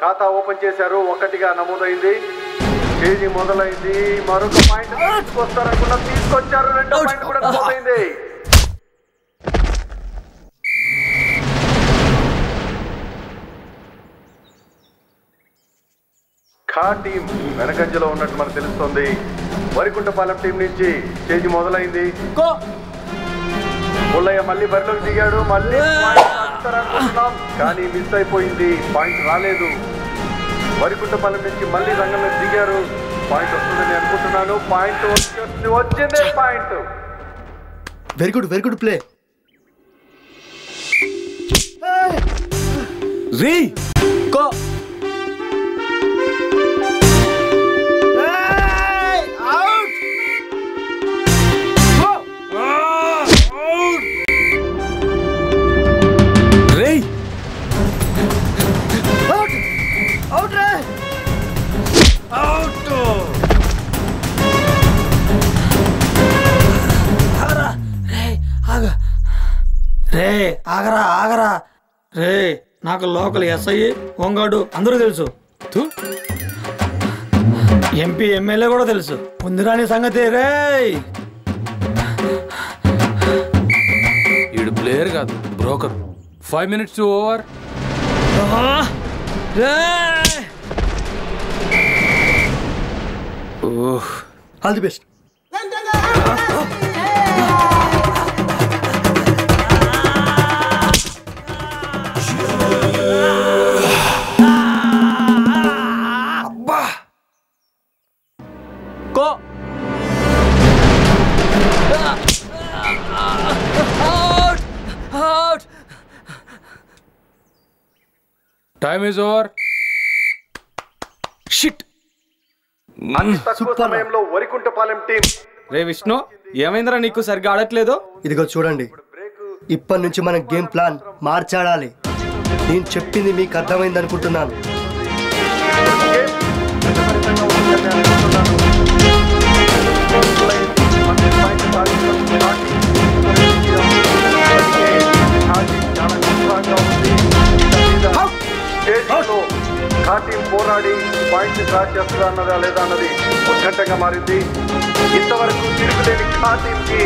ఖాతా ఓపెన్ చేశారు. 1గా నమోదైంది. తేదీ మొదలైంది. మరొక పాయింట్ తీసుకొస్తారనుకున్నా తీసుకొచ్చారు. 2వ పాయింట్ కూడా నమోదైంది. ఖా టీం వెనకంజలో ఉన్నట్టు మనకు తెలుస్తుంది. వరికుంటపాలెం టీం నుంచి చేంజ్ మొదలైంది. పుల్లయ్య మళ్ళీ బరిలోకి దిగాడు. మళ్ళీ అనుకుంటున్నాం కానీ మిస్ అయిపోయింది. పాయింట్ రాలేదు. వరికుంటపాలెం నుంచి మళ్ళీ రంగంలోకి దిగారు. పాయింట్ వస్తుందని అనుకుంటున్నాను. పాయింట్ వచ్చింది. పాయింట్. Very good play. రే కో ఆగరా రే, నాకు లోకల్ ఎస్ఐ హోంగార్డు అందరూ తెలుసు. ఎంపీ ఎమ్మెల్యే కూడా తెలుసు. ముందురాని సంగతి రే. ఈడు ప్లేయర్ కాదు, broker. 5 minutes to over. All the best. Time is over. Shit. అతి తక్కువ సమయంలో వరికుంటపాలెం టీం. రే విష్ణు, ఏమైందిరా నీకు సరిగ్గా ఆడట్లేదు? ఇదిగో చూడండి, ఇప్పటి నుంచి మన గేమ్ ప్లాన్ మార్చాడాలి. నేను చెప్పింది మీకు అర్థమైంది అనుకుంటున్నాను. ఖా టీం పోరాడి పాయింట్ డ్రా చేస్తుందా లేదా అన్నది ఉత్కంఠగా మారింది. ఇంతవరకు తిరుగులేని ఖా టీంకి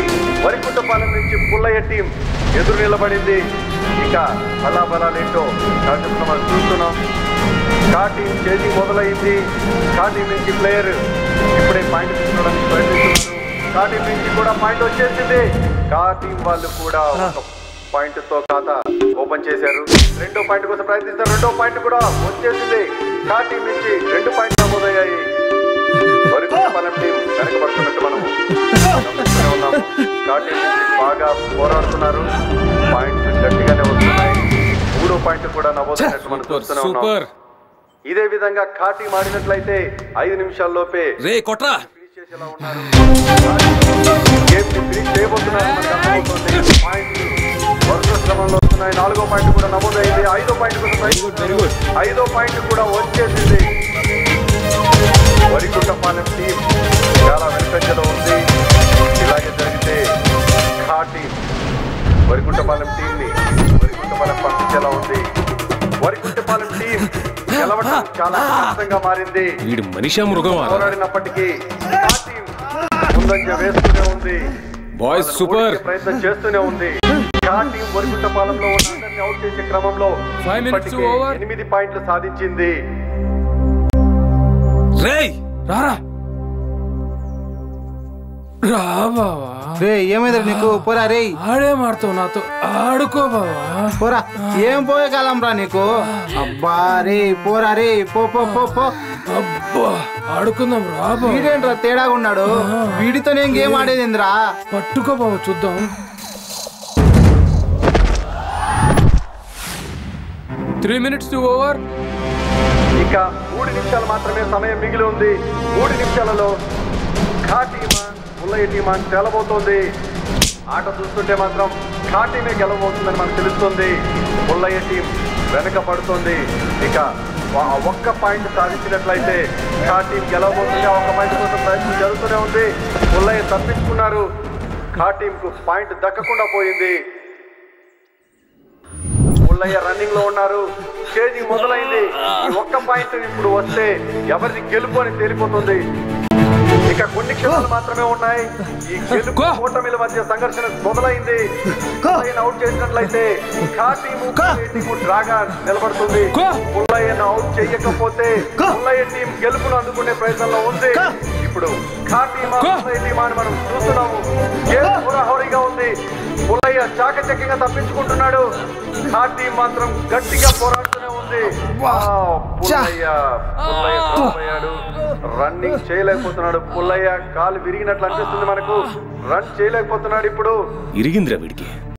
వరికుంటపాలెం నుంచి పుల్లయ్య టీం ఎదురు నిలబడింది. ఇక బలాబలాలేంటో మనం చూస్తున్నాం. ఖా టీం చేసి మొదలైంది. ఖా టీం నుంచి ప్లేయర్ ఇప్పుడే పాయింట్ తీసుకోవడానికి ప్రయత్నిస్తున్నారు. ఖా టీం నుంచి కూడా పాయింట్ వచ్చేసింది. ఖా టీం వాళ్ళు కూడా ఒక పాయింట్ తో ఖాతా ఓపెన్ చేశారు. 2వ పాయింట్ కోసం ప్రయత్నిస్తారు. 2వ పాయింట్ కూడా వచ్చేసింది. ఖా టీం నుంచి 2 పాయింట్లు నమోదయ్యాయి. వరికుంటపాలెం టీం వెనకబడుతున్నట్టు మనము ఉన్నాము. ఖా టీం నుంచి బాగా పోరాడుతున్నారు. పాయింట్స్ గట్టిగానే వస్తున్నాయి. 3వ పాయింట్ కూడా నమోదైనట్టు మనం చూస్తూనే ఉన్నాం. ఇదే విధంగా ఖా టీం ఆడినట్లయితే 5 నిమిషాల్లోపే ఫినిష్ చేసేలా ఉన్నారు. గేమ్ ని ఫినిష్ చేయబోతున్నారు. మనకు అర్థమవుతుంది. పాయింట్లు వరుస క్రమంలో వస్తున్నాయి. 4వ పాయింట్ కూడా నమోదైంది. 5వ పాయింట్ కూడా 5వ పాయింట్ కూడా వచ్చేసింది. వరికుంటపాలెం టీం చాలా వెనుకంజలో ఉంది. ఇలాగే జరిగితే ఖా టీం వరికుంటపాలెం టీంని వరికుంటపాలెం పంపించేలా ఉంది. వరికుంటపాలెం టీం గెలవడం చాలా కష్టంగా మారింది. పోరాడినప్పటికీ ఖా టీం ముందంజ వేస్తూనే ఉంది. ప్రయత్నం చేస్తూనే ఉంది. ఖా టీం వరికుంటపాలెంలో అందరినీ అవుట్ చేసే క్రమంలో 8 పాయింట్లు సాధించింది. ఏమైంది నీకు? పోరా రే, ఆడే మాడతావు నాతో, ఆడుకో బావా. పోరా. ఏం పోయే కాలం రా నీకు? అబ్బా రే, పోరా రే, పో పో పో పో. అబ్బా ఆడుకుందాం రా. వీడేంట్రా తేడాగా ఉన్నాడు? వీడితో నేను గేమ్ ఆడేదిందిరా. పట్టుకో బావ, చూద్దాం. 3 minutes to over. ఇక 3 నిమిషాలు మాత్రమే సమయం మిగిలి ఉంది. 3 నిమిషాలలో ఖా టీమా పుల్లయ్య టీమా అని తేలబోతోంది. ఆట చూస్తుంటే మాత్రం ఖా టీమే గెలవబోతుందని మనకు తెలుస్తుంది. పుల్లయ్య టీం వెనక పడుతుంది. ఇక ఒక్క పాయింట్ సాధించినట్లయితే ఖా టీం గెలవబోతుంది. ఒక్క పాయింట్ కోసం ప్రయత్నం జరుగుతూనే ఉంది. పుల్లయ్య తప్పించుకున్నారు. ఖా టీంకు పాయింట్ దక్కకుండా పోయింది. పుల్లయ్య రన్నింగ్ లో ఉన్నారు. చేజింగ్ మొదలైంది. ఈ ఒక్క పాయింట్ ఇప్పుడు వస్తే ఎవరిది గెలుపు అని తేలిపోతుంది. ఇక కొన్ని క్షణాలు మాత్రమే ఉన్నాయి. ఈ గెలుపు ఓటమిల మధ్య సంఘర్షణ మొదలైంది. అవుట్ చేసినట్లయితే టీము డ్రాగా నిలబడుతుంది. పుల్లయ్యను అవుట్ చేయకపోతే పుల్లయ్య టీం గెలుపును అందుకునే ప్రయత్నంలో ఉంది. ఇప్పుడు పుల్లయ్య టీం అని మనం చూస్తున్నాము. గేమ్ హోరాహోరీగా ఉంది. పుల్లయ్య చాకచక్యంగా తప్పించుకుంటున్నాడు. టీం మాత్రం గట్టిగా పోరాడుతూనే ఉంది. పుల్లయ్య రన్నింగ్ చేయలేకపోతున్నాడు. పుల్లయ్య కాలు విరిగినట్లు అనిపిస్తుంది మనకు. రన్ చేయలేకపోతున్నాడు. ఇప్పుడు ఇరిగిందిరా వీడికి.